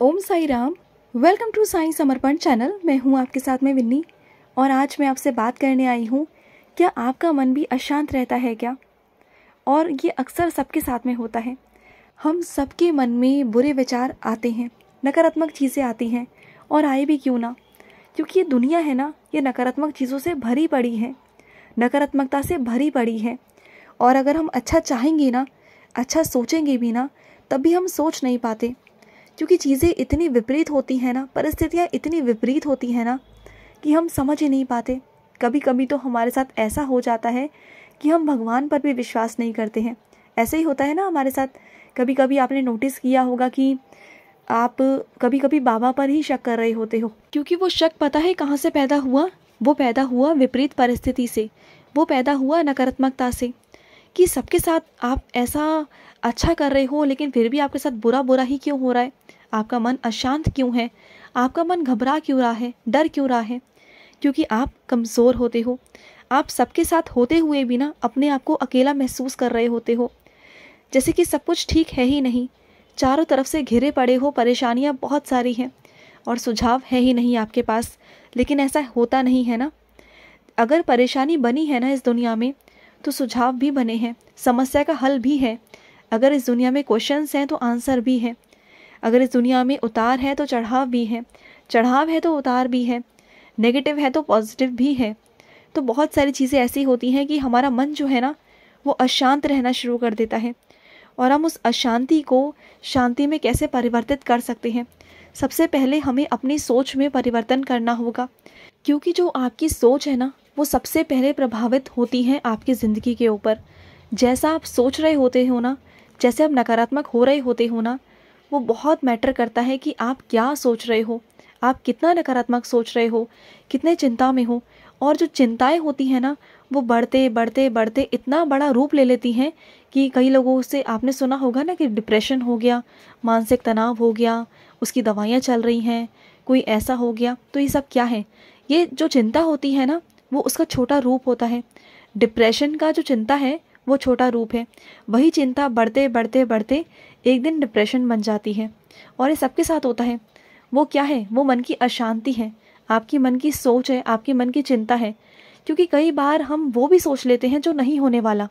Om Sai Ram. Welcome to Sai Samarpan channel. मैं हूं आपके साथ में विन्नी और आज मैं आपसे बात करने आई हूं, क्या आपका मन भी अशांत रहता है क्या? और ये अक्सर सबके साथ में होता है। हम सबके मन में बुरे विचार आते हैं, नकारात्मक चीज़ें आती हैं और आए भी क्यों ना, क्योंकि ये दुनिया है ना, ये नकारात्मक चीज़ों से भरी पड़ी है, नकारात्मकता से भरी पड़ी है। और अगर हम अच्छा चाहेंगे ना, अच्छा सोचेंगे भी ना, तब भी हम सोच नहीं पाते, क्योंकि चीज़ें इतनी विपरीत होती हैं ना, परिस्थितियाँ इतनी विपरीत होती हैं ना कि हम समझ ही नहीं पाते। कभी कभी तो हमारे साथ ऐसा हो जाता है कि हम भगवान पर भी विश्वास नहीं करते हैं। ऐसे ही होता है ना हमारे साथ। कभी कभी आपने नोटिस किया होगा कि आप कभी कभी बाबा पर ही शक कर रहे होते हो, क्योंकि वो शक पता है कहाँ से पैदा हुआ? वो पैदा हुआ विपरीत परिस्थिति से, वो पैदा हुआ नकारात्मकता से, कि सबके साथ आप ऐसा अच्छा कर रहे हो लेकिन फिर भी आपके साथ बुरा बुरा ही क्यों हो रहा है? आपका मन अशांत क्यों है? आपका मन घबरा क्यों रहा है? डर क्यों रहा है? क्योंकि आप कमज़ोर होते हो। आप सबके साथ होते हुए भी ना अपने आप को अकेला महसूस कर रहे होते हो, जैसे कि सब कुछ ठीक है ही नहीं। चारों तरफ से घिरे पड़े हो, परेशानियाँ बहुत सारी हैं और सुझाव है ही नहीं आपके पास। लेकिन ऐसा होता नहीं है ना। अगर परेशानी बनी है ना इस दुनिया में, तो सुझाव भी बने हैं, समस्या का हल भी है। अगर इस दुनिया में क्वेश्चंस हैं तो आंसर भी है। अगर इस दुनिया में उतार है तो चढ़ाव भी है, चढ़ाव है तो उतार भी है, नेगेटिव है तो पॉजिटिव भी है। तो बहुत सारी चीज़ें ऐसी होती हैं कि हमारा मन जो है ना, वो अशांत रहना शुरू कर देता है। और हम उस अशांति को शांति में कैसे परिवर्तित कर सकते हैं? सबसे पहले हमें अपनी सोच में परिवर्तन करना होगा, क्योंकि जो आपकी सोच है ना, वो सबसे पहले प्रभावित होती है आपकी ज़िंदगी के ऊपर। जैसा आप सोच रहे होते हो ना, जैसे आप नकारात्मक हो रहे होते हो ना, वो बहुत मैटर करता है कि आप क्या सोच रहे हो, आप कितना नकारात्मक सोच रहे हो, कितने चिंता में हो। और जो चिंताएं होती हैं ना, वो बढ़ते बढ़ते बढ़ते इतना बड़ा रूप ले लेती हैं कि कई लोगों से आपने सुना होगा ना कि डिप्रेशन हो गया, मानसिक तनाव हो गया, उसकी दवाइयाँ चल रही हैं, कोई ऐसा हो गया। तो ये सब क्या है? ये जो चिंता होती है ना, वो उसका छोटा रूप होता है। डिप्रेशन का जो चिंता है वो छोटा रूप है। वही चिंता बढ़ते बढ़ते बढ़ते एक दिन डिप्रेशन बन जाती है। और ये सबके साथ होता है। वो क्या है? वो मन की अशांति है, आपकी मन की सोच है, आपकी मन की चिंता है। क्योंकि कई बार हम वो भी सोच लेते हैं जो नहीं होने वाला।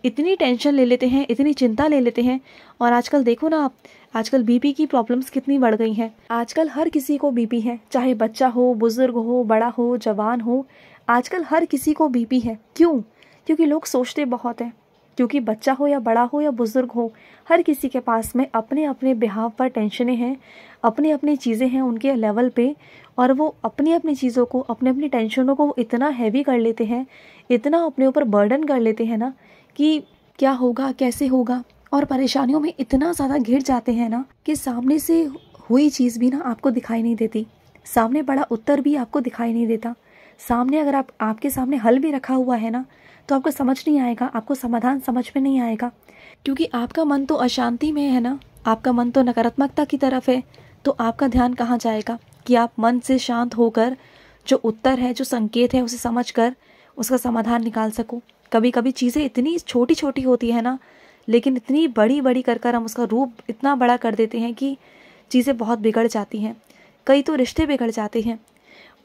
इतनी टेंशन ले लेते हैं, इतनी चिंता ले लेते हैं। और आजकल देखो ना आप, आजकल बीपी की प्रॉब्लम्स कितनी बढ़ गई हैं। आजकल हर किसी को बीपी है, चाहे बच्चा हो, बुजुर्ग हो, बड़ा हो, जवान हो। आजकल हर किसी को बीपी है। क्यों? क्योंकि लोग सोचते बहुत हैं। क्योंकि बच्चा हो या बड़ा हो या बुजुर्ग हो, हर किसी के पास में अपने अपने बिहाव पर टेंशनें हैं, अपनी अपनी चीज़ें हैं उनके लेवल पे। और वो अपनी अपनी चीज़ों को, अपनी अपनी टेंशनों को इतना हैवी कर लेते हैं, इतना अपने ऊपर बर्डन कर लेते हैं ना, कि क्या होगा, कैसे होगा। और परेशानियों में इतना ज़्यादा घिर जाते हैं ना कि सामने से हुई चीज़ भी ना आपको दिखाई नहीं देती, सामने बड़ा उत्तर भी आपको दिखाई नहीं देता। सामने अगर आपके सामने हल भी रखा हुआ है ना, तो आपको समझ नहीं आएगा, आपको समाधान समझ में नहीं आएगा। क्योंकि आपका मन तो अशांति में है ना, आपका मन तो नकारात्मकता की तरफ है। तो आपका ध्यान कहाँ जाएगा कि आप मन से शांत होकर जो उत्तर है, जो संकेत है, उसे समझकर उसका समाधान निकाल सको। कभी कभी चीज़ें इतनी छोटी छोटी होती है ना, लेकिन इतनी बड़ी बड़ी कर हम उसका रूप इतना बड़ा कर देते हैं कि चीज़ें बहुत बिगड़ जाती हैं। कई तो रिश्ते बिगड़ जाते हैं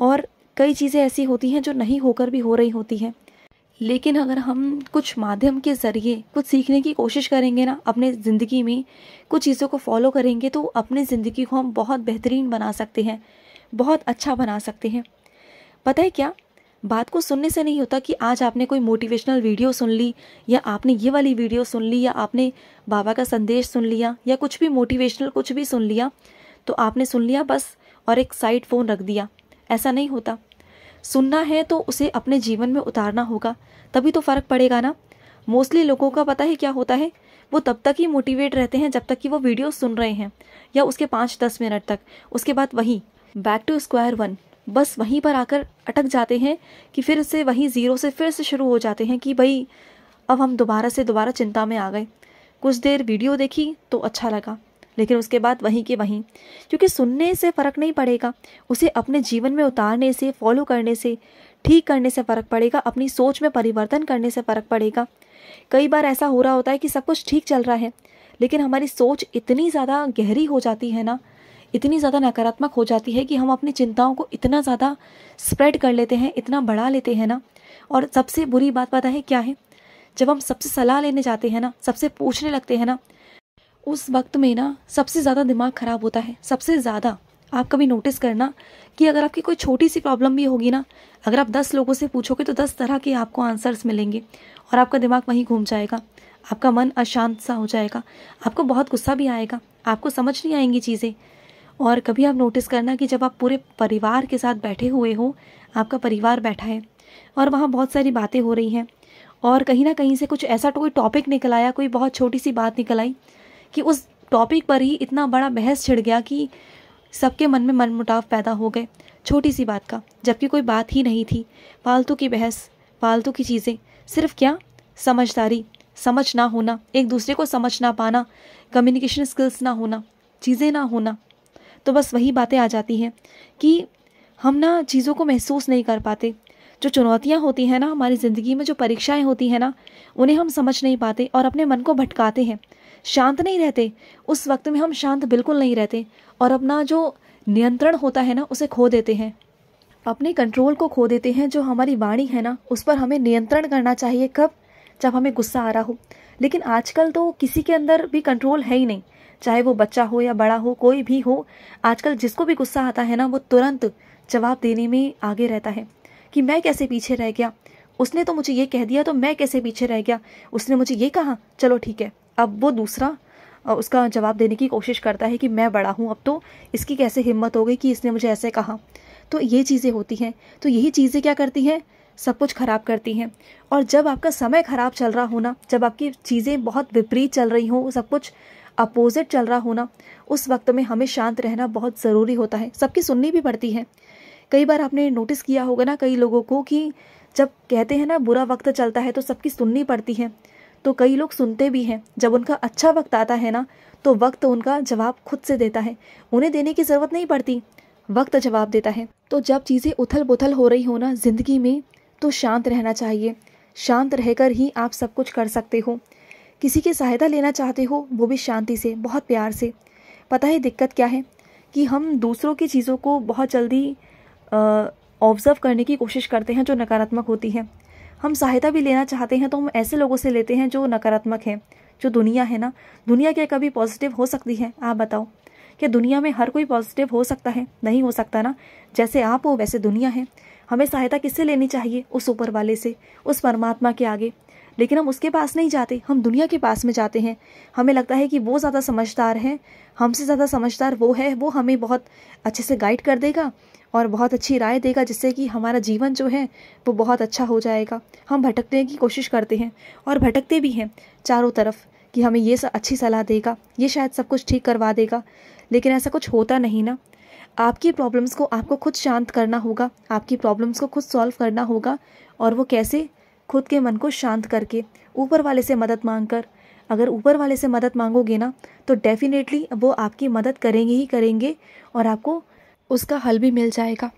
और कई चीज़ें ऐसी होती हैं जो नहीं होकर भी हो रही होती हैं। लेकिन अगर हम कुछ माध्यम के ज़रिए कुछ सीखने की कोशिश करेंगे ना, अपने ज़िंदगी में कुछ चीज़ों को फॉलो करेंगे, तो अपनी ज़िंदगी को हम बहुत बेहतरीन बना सकते हैं, बहुत अच्छा बना सकते हैं। पता है क्या? बात को सुनने से नहीं होता कि आज आपने कोई मोटिवेशनल वीडियो सुन ली, या आपने ये वाली वीडियो सुन ली, या आपने बाबा का संदेश सुन लिया, या कुछ भी मोटिवेशनल कुछ भी सुन लिया, तो आपने सुन लिया बस और एक साइड फ़ोन रख दिया। ऐसा नहीं होता। सुनना है तो उसे अपने जीवन में उतारना होगा, तभी तो फ़र्क पड़ेगा ना। मोस्टली लोगों का पता है क्या होता है? वो तब तक ही मोटिवेट रहते हैं जब तक कि वो वीडियो सुन रहे हैं, या उसके 5-10 मिनट तक। उसके बाद वहीं बैक टू स्क्वायर वन, बस वहीं पर आकर अटक जाते हैं कि फिर से वहीं ज़ीरो से फिर से शुरू हो जाते हैं कि भाई अब हम दोबारा चिंता में आ गए। कुछ देर वीडियो देखी तो अच्छा लगा, लेकिन उसके बाद वहीं के वहीं। क्योंकि सुनने से फ़र्क नहीं पड़ेगा, उसे अपने जीवन में उतारने से, फॉलो करने से, ठीक करने से फ़र्क पड़ेगा, अपनी सोच में परिवर्तन करने से फ़र्क पड़ेगा। कई बार ऐसा हो रहा होता है कि सब कुछ ठीक चल रहा है, लेकिन हमारी सोच इतनी ज़्यादा गहरी हो जाती है ना, इतनी ज़्यादा नकारात्मक हो जाती है कि हम अपनी चिंताओं को इतना ज़्यादा स्प्रेड कर लेते हैं, इतना बढ़ा लेते हैं ना। और सबसे बुरी बात पता है क्या है, जब हम सबसे सलाह लेने जाते हैं ना, सबसे पूछने लगते हैं ना, उस वक्त में ना सबसे ज़्यादा दिमाग ख़राब होता है, सबसे ज़्यादा। आप कभी नोटिस करना कि अगर आपकी कोई छोटी सी प्रॉब्लम भी होगी ना, अगर आप 10 लोगों से पूछोगे तो 10 तरह के आपको आंसर्स मिलेंगे और आपका दिमाग वहीं घूम जाएगा, आपका मन अशांत सा हो जाएगा, आपको बहुत गुस्सा भी आएगा, आपको समझ नहीं आएंगी चीज़ें। और कभी आप नोटिस करना कि जब आप पूरे परिवार के साथ बैठे हुए हो, आपका परिवार बैठा है और वहाँ बहुत सारी बातें हो रही हैं और कहीं ना कहीं से कुछ ऐसा कोई टॉपिक निकल आया, कोई बहुत छोटी सी बात निकल आई कि उस टॉपिक पर ही इतना बड़ा बहस छिड़ गया कि सबके मन में मनमुटाव पैदा हो गए छोटी सी बात का, जबकि कोई बात ही नहीं थी। फालतू की बहस, फालतू की चीज़ें, सिर्फ क्या, समझदारी, समझ ना होना, एक दूसरे को समझ ना पाना, कम्युनिकेशन स्किल्स ना होना, चीज़ें ना होना। तो बस वही बातें आ जाती हैं कि हम ना चीज़ों को महसूस नहीं कर पाते। जो चुनौतियाँ होती हैं ना हमारी ज़िंदगी में, जो परीक्षाएं होती हैं ना, उन्हें हम समझ नहीं पाते और अपने मन को भटकाते हैं, शांत नहीं रहते। उस वक्त में हम शांत बिल्कुल नहीं रहते और अपना जो नियंत्रण होता है ना उसे खो देते हैं, अपने कंट्रोल को खो देते हैं। जो हमारी वाणी है ना उस पर हमें नियंत्रण करना चाहिए, कब, जब हमें गुस्सा आ रहा हो। लेकिन आजकल तो किसी के अंदर भी कंट्रोल है ही नहीं, चाहे वो बच्चा हो या बड़ा हो, कोई भी हो। आजकल जिसको भी गुस्सा आता है ना वो तुरंत जवाब देने में आगे रहता है कि मैं कैसे पीछे रह गया, उसने तो मुझे ये कह दिया तो मैं कैसे पीछे रह गया, उसने मुझे ये कहा, चलो ठीक है। अब वो दूसरा उसका जवाब देने की कोशिश करता है कि मैं बड़ा हूँ, अब तो इसकी कैसे हिम्मत हो गई कि इसने मुझे ऐसे कहा। तो ये चीज़ें होती हैं। तो यही चीज़ें क्या करती हैं, सब कुछ ख़राब करती हैं। और जब आपका समय ख़राब चल रहा हो ना, जब आपकी चीज़ें बहुत विपरीत चल रही हो, सब कुछ अपोजिट चल रहा हो ना, उस वक्त में हमें शांत रहना बहुत ज़रूरी होता है। सबकी सुननी भी पड़ती है। कई बार आपने नोटिस किया होगा ना कई लोगों को कि जब कहते हैं ना बुरा वक्त चलता है तो सबकी सुननी पड़ती है, तो कई लोग सुनते भी हैं। जब उनका अच्छा वक्त आता है ना तो वक्त उनका जवाब खुद से देता है, उन्हें देने की ज़रूरत नहीं पड़ती, वक्त जवाब देता है। तो जब चीज़ें उथल पुथल हो रही हो ना ज़िंदगी में, तो शांत रहना चाहिए। शांत रहकर ही आप सब कुछ कर सकते हो। किसी की सहायता लेना चाहते हो, वो भी शांति से, बहुत प्यार से। पता है दिक्कत क्या है कि हम दूसरों की चीज़ों को बहुत जल्दी ऑब्ज़र्व करने की कोशिश करते हैं जो नकारात्मक होती है। हम सहायता भी लेना चाहते हैं तो हम ऐसे लोगों से लेते हैं जो नकारात्मक हैं। जो दुनिया है ना, दुनिया क्या कभी पॉजिटिव हो सकती है? आप बताओ, क्या दुनिया में हर कोई पॉजिटिव हो सकता है? नहीं हो सकता ना। जैसे आप हो वैसे दुनिया है। हमें सहायता किससे लेनी चाहिए? उस ऊपर वाले से, उस परमात्मा के आगे। लेकिन हम उसके पास नहीं जाते, हम दुनिया के पास में जाते हैं। हमें लगता है कि वो ज़्यादा समझदार है, हमसे ज़्यादा समझदार वो है, वो हमें बहुत अच्छे से गाइड कर देगा और बहुत अच्छी राय देगा, जिससे कि हमारा जीवन जो है वो बहुत अच्छा हो जाएगा। हम भटकने की कोशिश करते हैं और भटकते भी हैं चारों तरफ कि हमें ये अच्छी सलाह देगा, ये शायद सब कुछ ठीक करवा देगा। लेकिन ऐसा कुछ होता नहीं ना। आपकी प्रॉब्लम्स को आपको खुद शांत करना होगा, आपकी प्रॉब्लम्स को खुद सॉल्व करना होगा। और वो कैसे? खुद के मन को शांत करके, ऊपर वाले से मदद मांग कर। अगर ऊपर वाले से मदद मांगोगे ना तो डेफिनेटली वो आपकी मदद करेंगे ही करेंगे और आपको उसका हल भी मिल जाएगा।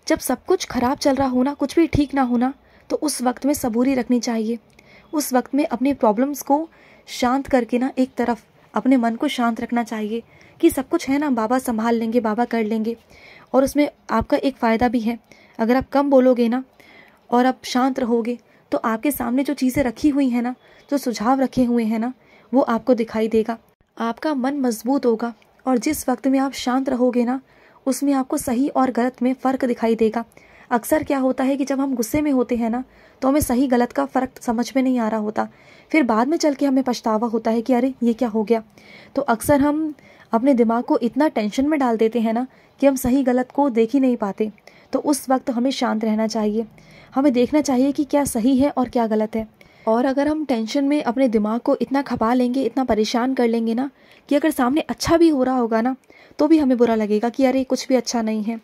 जब सब कुछ ख़राब चल रहा हो ना, कुछ भी ठीक ना होना, तो उस वक्त में सबूरी रखनी चाहिए। उस वक्त में अपनी प्रॉब्लम्स को शांत करके ना एक तरफ अपने मन को शांत रखना चाहिए कि सब कुछ है ना, बाबा संभाल लेंगे, बाबा कर लेंगे। और उसमें आपका एक फ़ायदा भी है, अगर आप कम बोलोगे ना और आप शांत रहोगे तो आपके सामने जो चीज़ें रखी हुई हैं ना, जो सुझाव रखे हुए हैं ना, वो आपको दिखाई देगा। आपका मन मजबूत होगा और जिस वक्त में आप शांत रहोगे ना उसमें आपको सही और गलत में फ़र्क दिखाई देगा। अक्सर क्या होता है कि जब हम गुस्से में होते हैं ना तो हमें सही गलत का फ़र्क समझ में नहीं आ रहा होता, फिर बाद में चल के हमें पछतावा होता है कि अरे ये क्या हो गया। तो अक्सर हम अपने दिमाग को इतना टेंशन में डाल देते हैं ना कि हम सही गलत को देख ही नहीं पाते। तो उस वक्त हमें शांत रहना चाहिए, हमें देखना चाहिए कि क्या सही है और क्या गलत है। और अगर हम टेंशन में अपने दिमाग को इतना खपा लेंगे, इतना परेशान कर लेंगे ना कि अगर सामने अच्छा भी हो रहा होगा ना तो भी हमें बुरा लगेगा कि अरे कुछ भी अच्छा नहीं है।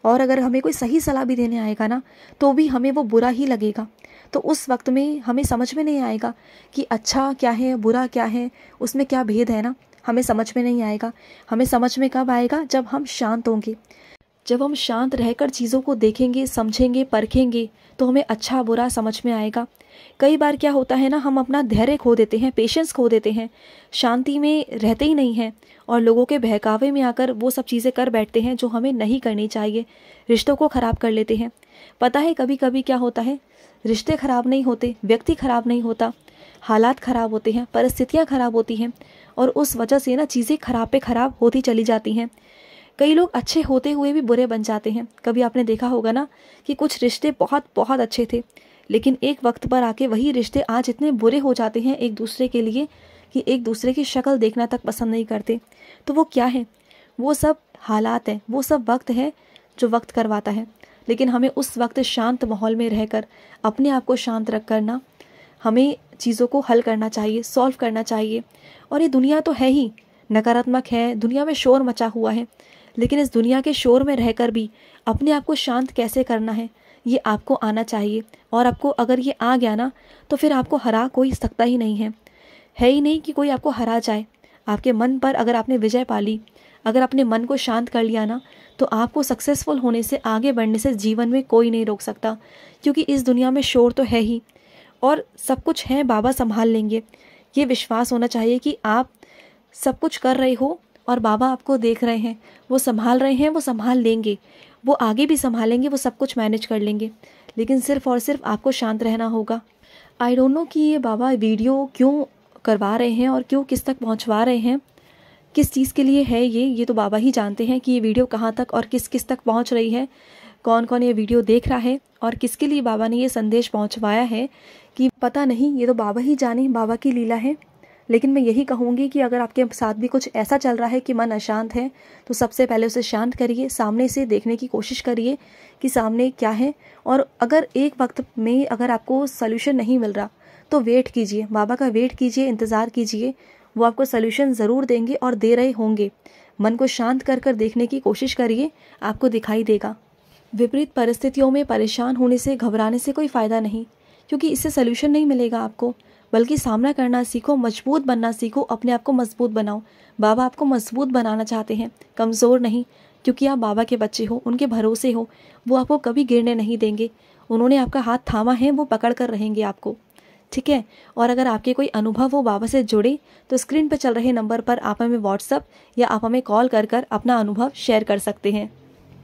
और अगर हमें कोई सही सलाह भी देने आएगा ना तो भी हमें वो बुरा ही लगेगा। तो उस वक्त में हमें समझ में नहीं आएगा कि अच्छा क्या है, बुरा क्या है, उसमें क्या भेद है ना, हमें समझ में नहीं आएगा। हमें समझ में कब आएगा? जब हम शांत होंगे। जब हम शांत रहकर चीज़ों को देखेंगे, समझेंगे, परखेंगे तो हमें अच्छा बुरा समझ में आएगा। कई बार क्या होता है ना, हम अपना धैर्य खो देते हैं, पेशेंस खो देते हैं, शांति में रहते ही नहीं हैं और लोगों के बहकावे में आकर वो सब चीज़ें कर बैठते हैं जो हमें नहीं करनी चाहिए, रिश्तों को ख़राब कर लेते हैं। पता है कभी कभी क्या होता है, रिश्ते ख़राब नहीं होते, व्यक्ति ख़राब नहीं होता, हालात ख़राब होते हैं, परिस्थितियाँ ख़राब होती हैं और उस वजह से ना चीज़ें ख़राब पे ख़राब होती चली जाती हैं। कई लोग अच्छे होते हुए भी बुरे बन जाते हैं। कभी आपने देखा होगा ना कि कुछ रिश्ते बहुत बहुत अच्छे थे, लेकिन एक वक्त पर आके वही रिश्ते आज इतने बुरे हो जाते हैं एक दूसरे के लिए कि एक दूसरे की शक्ल देखना तक पसंद नहीं करते। तो वो क्या है? वो सब हालात है, वो सब वक्त है जो वक्त करवाता है। लेकिन हमें उस वक्त शांत माहौल में रहकर अपने आप को शांत रख कर ना हमें चीज़ों को हल करना चाहिए, सॉल्व करना चाहिए। और ये दुनिया तो है ही नकारात्मक है, दुनिया में शोर मचा हुआ है, लेकिन इस दुनिया के शोर में रहकर भी अपने आप को शांत कैसे करना है ये आपको आना चाहिए। और आपको अगर ये आ गया ना तो फिर आपको हरा कोई सकता ही नहीं है ही नहीं कि कोई आपको हरा जाए। आपके मन पर अगर आपने विजय पा ली, अगर अपने मन को शांत कर लिया ना, तो आपको सक्सेसफुल होने से, आगे बढ़ने से जीवन में कोई नहीं रोक सकता। क्योंकि इस दुनिया में शोर तो है ही और सब कुछ है, बाबा संभाल लेंगे। ये विश्वास होना चाहिए कि आप सब कुछ कर रहे हो और बाबा आपको देख रहे हैं, वो संभाल रहे हैं, वो संभाल लेंगे, वो आगे भी संभालेंगे, वो सब कुछ मैनेज कर लेंगे। लेकिन सिर्फ़ और सिर्फ आपको शांत रहना होगा। आई डोंट नो कि ये बाबा वीडियो क्यों करवा रहे हैं और क्यों किस तक पहुंचवा रहे हैं, किस चीज़ के लिए है ये तो बाबा ही जानते हैं कि ये वीडियो कहाँ तक और किस किस तक पहुंच रही है, कौन कौन ये वीडियो देख रहा है और किसके लिए बाबा ने ये संदेश पहुंचवाया है कि पता नहीं, ये तो बाबा ही जाने, बाबा की लीला है। लेकिन मैं यही कहूँगी कि अगर आपके साथ भी कुछ ऐसा चल रहा है कि मन अशांत है, तो सबसे पहले उसे शांत करिए, सामने से देखने की कोशिश करिए कि सामने क्या है। और अगर एक वक्त में अगर आपको सल्यूशन नहीं मिल रहा तो वेट कीजिए, बाबा का वेट कीजिए, इंतज़ार कीजिए, वो आपको सल्यूशन ज़रूर देंगे और दे रहे होंगे। मन को शांत कर कर देखने की कोशिश करिए, आपको दिखाई देगा। विपरीत परिस्थितियों में परेशान होने से, घबराने से कोई फ़ायदा नहीं, क्योंकि इससे सल्यूशन नहीं मिलेगा आपको, बल्कि सामना करना सीखो, मजबूत बनना सीखो, अपने आप को मजबूत बनाओ। बाबा आपको मजबूत बनाना चाहते हैं, कमज़ोर नहीं, क्योंकि आप बाबा के बच्चे हो, उनके भरोसे हो, वो आपको कभी गिरने नहीं देंगे। उन्होंने आपका हाथ थामा है, वो पकड़ कर रहेंगे आपको, ठीक है। और अगर आपके कोई अनुभव हो बाबा से जुड़े तो स्क्रीन पर चल रहे नंबर पर आप हमें व्हाट्सअप या आप हमें कॉल कर कर अपना अनुभव शेयर कर सकते हैं।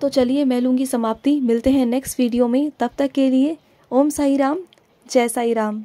तो चलिए मैं लूँगी समाप्ति, मिलते हैं नेक्स्ट वीडियो में। तब तक के लिए ओम साई राम, जय साई राम।